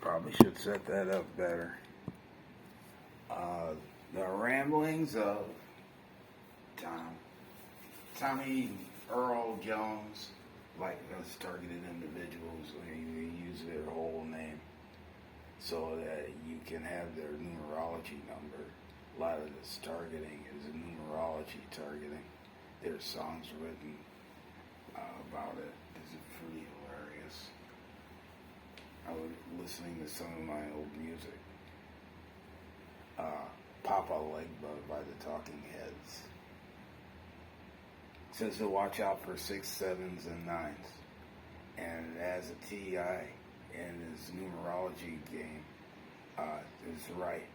Probably should set that up better. The ramblings of Tommy Earl Jones, like us targeted individuals, they use their whole name so that you can have their numerology number. A lot of this targeting is numerology targeting. There's songs written about it. It's pretty hilarious. I was listening to some of my old music. Papa Legba by the Talking Heads. It says to watch out for 6s, 7s, and 9s. And as a TI in his numerology game, is right.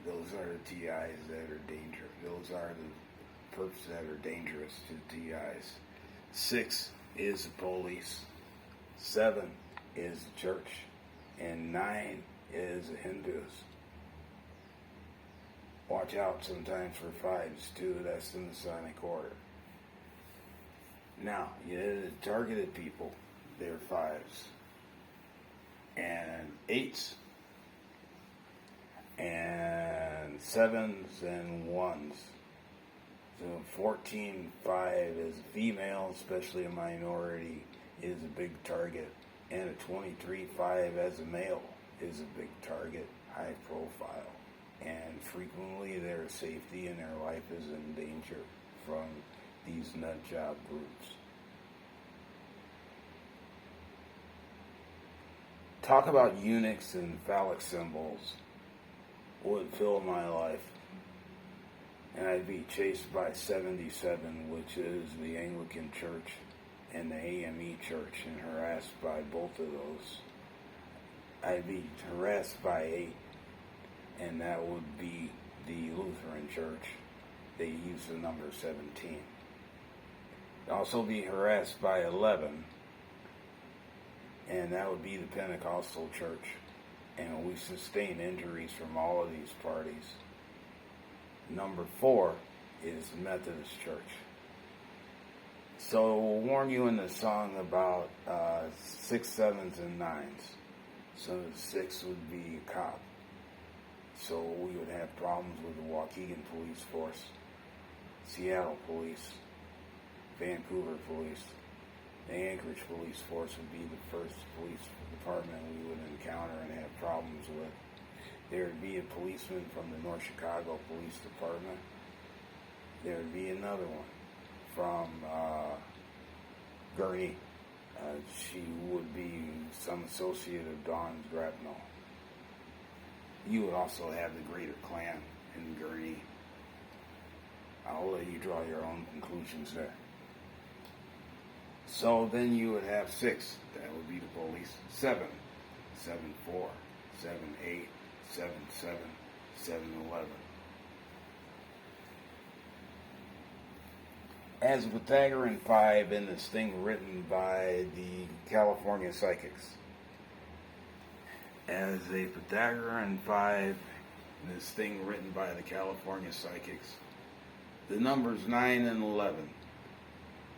Those are the TIs that are dangerous. Those are the perps that are dangerous to TIs. 6 is the police. 7 is the church. And 9 is the Hindus. Watch out sometimes for 5s too. That's the Masonic order. Now, the targeted people, they're 5s and 8s and 7s and 1s. So 14-5 is a female, especially a minority, is a big target. And a 23-5 as a male is a big target, high profile. And frequently their safety and their life is in danger from these nut job groups. Talk about eunuchs and phallic symbols would fill my life. And I'd be chased by 77, which is the Anglican Church and the AME Church, and harassed by both of those. I'd be harassed by 8. And that would be the Lutheran Church. They use the number 17. Also be harassed by 11, and that would be the Pentecostal Church. And we sustain injuries from all of these parties. Number 4 is the Methodist Church. So we'll warn you in the song about 6, 7s, and 9s. So the 6 would be a cop. So we would have problems with the Waukegan Police Force, Seattle Police, Vancouver Police. The Anchorage Police Force would be the first police department we would encounter and have problems with. There would be a policeman from the North Chicago Police Department. There would be another one from Gurney. She would be some associate of Dawn Grapnell. You would also have the Greater Klan in Gurney. I'll let you draw your own conclusions there. So then you would have 6. That would be the police. 7, 7-4, 7-8, 7-7, 7-11. As a Pythagorean 5 in this thing written by the California Psychics. As a Pythagorean 5, this thing written by the California Psychics, the numbers 9 and 11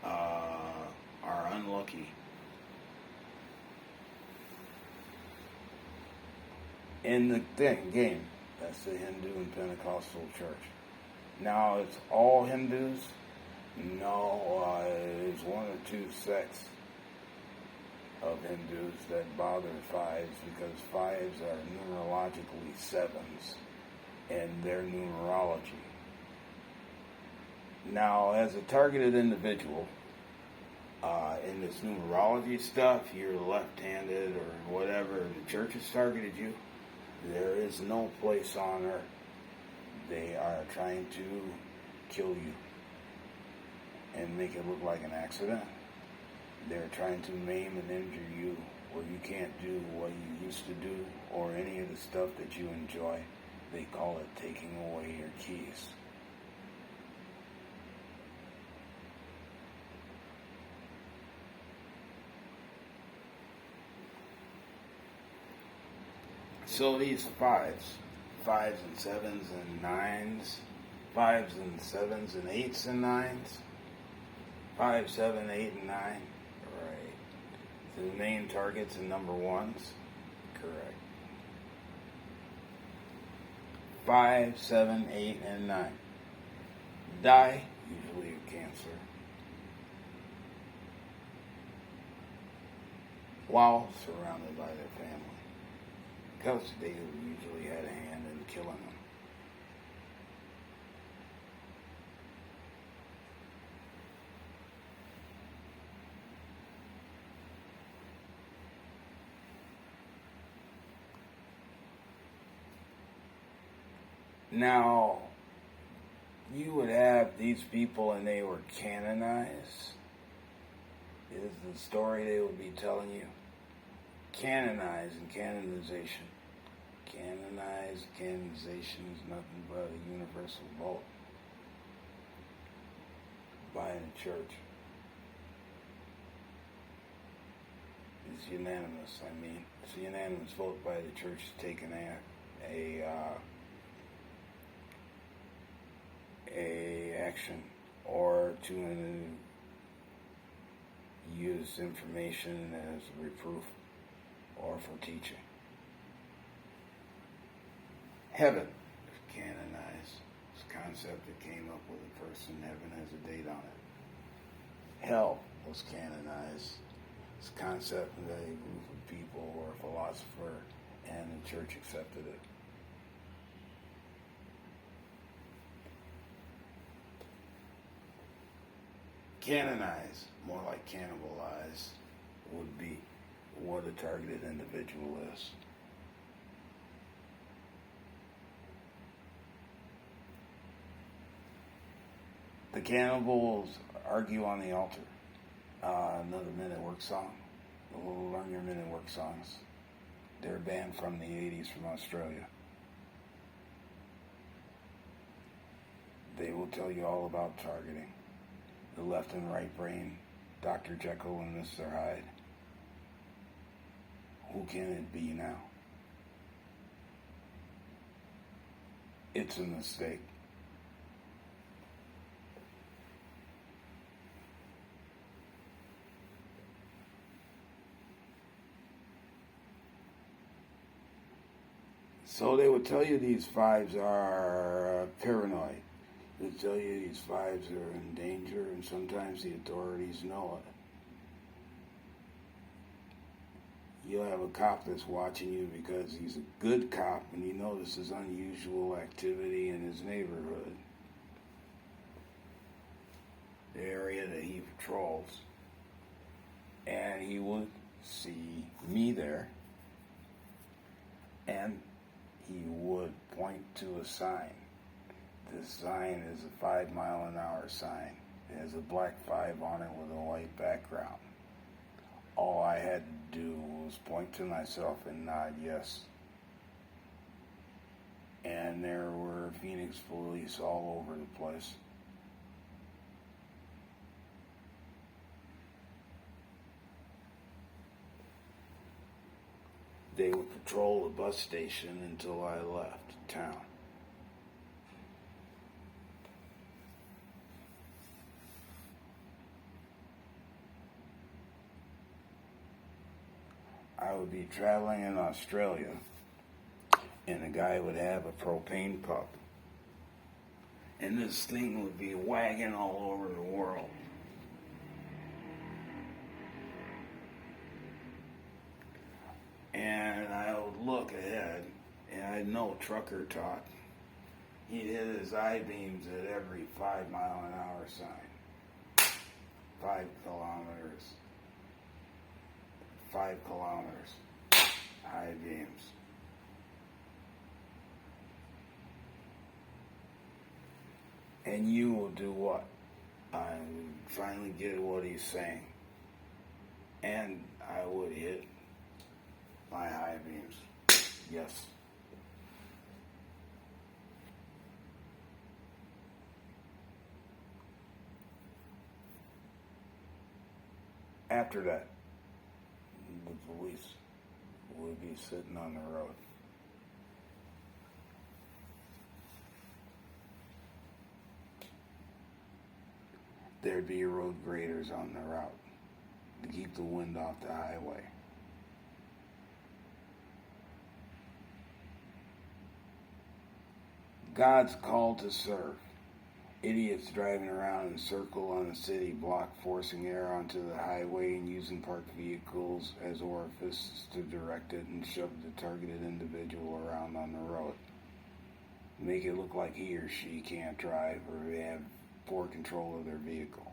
are unlucky. In the game, that's the Hindu and Pentecostal Church. Now, it's all Hindus? No, there's 1 or 2 sects of Hindus that bother 5s because 5s are numerologically 7s in their numerology. Now, as a targeted individual, in this numerology stuff, you're left-handed or whatever, the church has targeted you, there is no place on earth. They are trying to kill you and make it look like an accident. They're trying to maim and injure you where you can't do what you used to do or any of the stuff that you enjoy. They call it taking away your keys. So these 5s and 7s and 9s, 5s and 7s and 8s and 9s, 5, 7, 8, and 9. Right. The main targets and number 1s. correct. 5, 7, 8, and 9. Die, usually of cancer, while surrounded by their family, because they usually had a hand in killing them. Now, you would have these people and they were canonized, is the story they would be telling you. Canonized and canonization. Canonization is nothing but a universal vote by the church. It's unanimous, it's a unanimous vote by the church to take a action or to use information as a reproof or for teaching. Heaven is canonized. It's a concept that came up with a person. Heaven has a date on it. Hell was canonized. It's a concept that a group of people or a philosopher and the church accepted it. Canonize, more like cannibalize, would be what a targeted individual is. The cannibals argue on the altar. Another minute work song. Learn your minute work songs. They're banned from the 80s from Australia. They will tell you all about targeting. The left and right brain, Dr. Jekyll and Mr. Hyde. Who can it be now? It's a mistake. So they would tell you these fives are paranoid. They tell you these fives are in danger, and sometimes the authorities know it. You'll have a cop that's watching you because he's a good cop and he notices unusual activity in his neighborhood, the area that he patrols, and he would see me there, and he would point to a sign. This sign is a 5-mile-an-hour sign. It has a black 5 on it with a white background. All I had to do was point to myself and nod yes. And there were Phoenix police all over the place. They would patrol the bus station until I left town. I would be traveling in Australia, and a guy would have a propane pump, and this thing would be wagging all over the world. And I would look ahead, and I'd know trucker talk. He'd hit his I-beams at every 5-mile-an-hour sign. 5 kilometers. 5 kilometers. High beams. And you will do what? I would finally get what he's saying. And I would hit my high beams. Yes. After that, the police would be sitting on the road. There'd be road graders on the route to keep the wind off the highway. God's call to serve. Idiots driving around in a circle on a city block, forcing air onto the highway and using parked vehicles as orifices to direct it and shove the targeted individual around on the road. Make it look like he or she can't drive or they have poor control of their vehicle.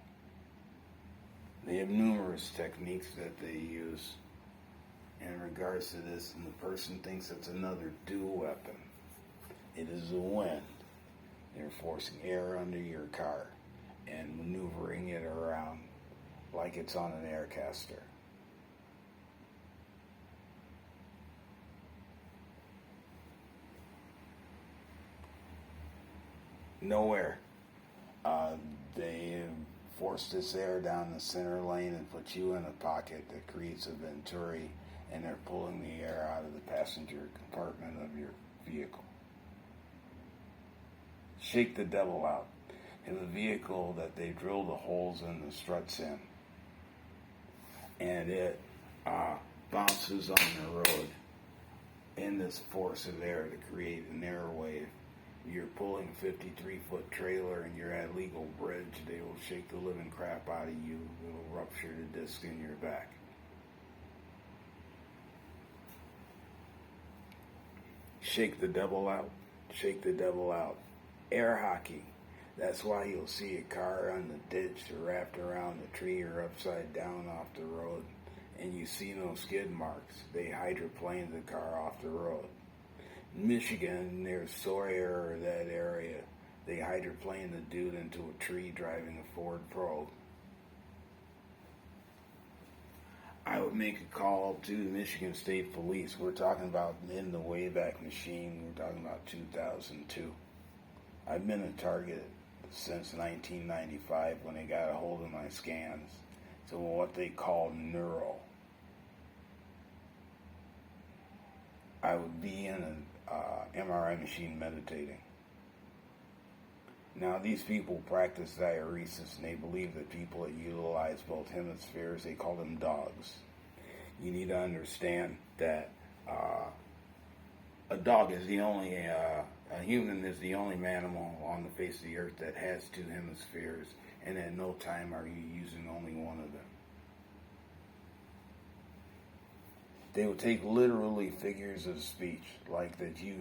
They have numerous techniques that they use in regards to this, and the person thinks it's another dual weapon. It is the wind. They're forcing air under your car and maneuvering it around like it's on an air caster. No air. They force this air down the center lane and put you in a pocket that creates a venturi, and they're pulling the air out of the passenger compartment of your vehicle. Shake the devil out. In the vehicle that they drill the holes in the struts in, and it bounces on the road in this force of air to create an air wave. You're pulling a 53-foot trailer and you're at legal bridge. They will shake the living crap out of you. It'll rupture the disc in your back. Shake the devil out. Shake the devil out. Air hockey. That's why you'll see a car on the ditch or wrapped around a tree or upside down off the road, and you see no skid marks. They hydroplane the car off the road. In Michigan, near Sawyer or that area, they hydroplane the dude into a tree driving a Ford Probe. I would make a call to the Michigan State Police. We're talking about in the Wayback Machine. We're talking about 2002. I've been a target since 1995 when they got a hold of my scans. So what they call neural. I would be in an MRI machine meditating. Now these people practice diuresis, and they believe that people that utilize both hemispheres, they call them dogs. You need to understand that a dog is the only, a human is the only mammal on the face of the earth that has two hemispheres, and at no time are you using only one of them. They will take literally figures of speech, like that you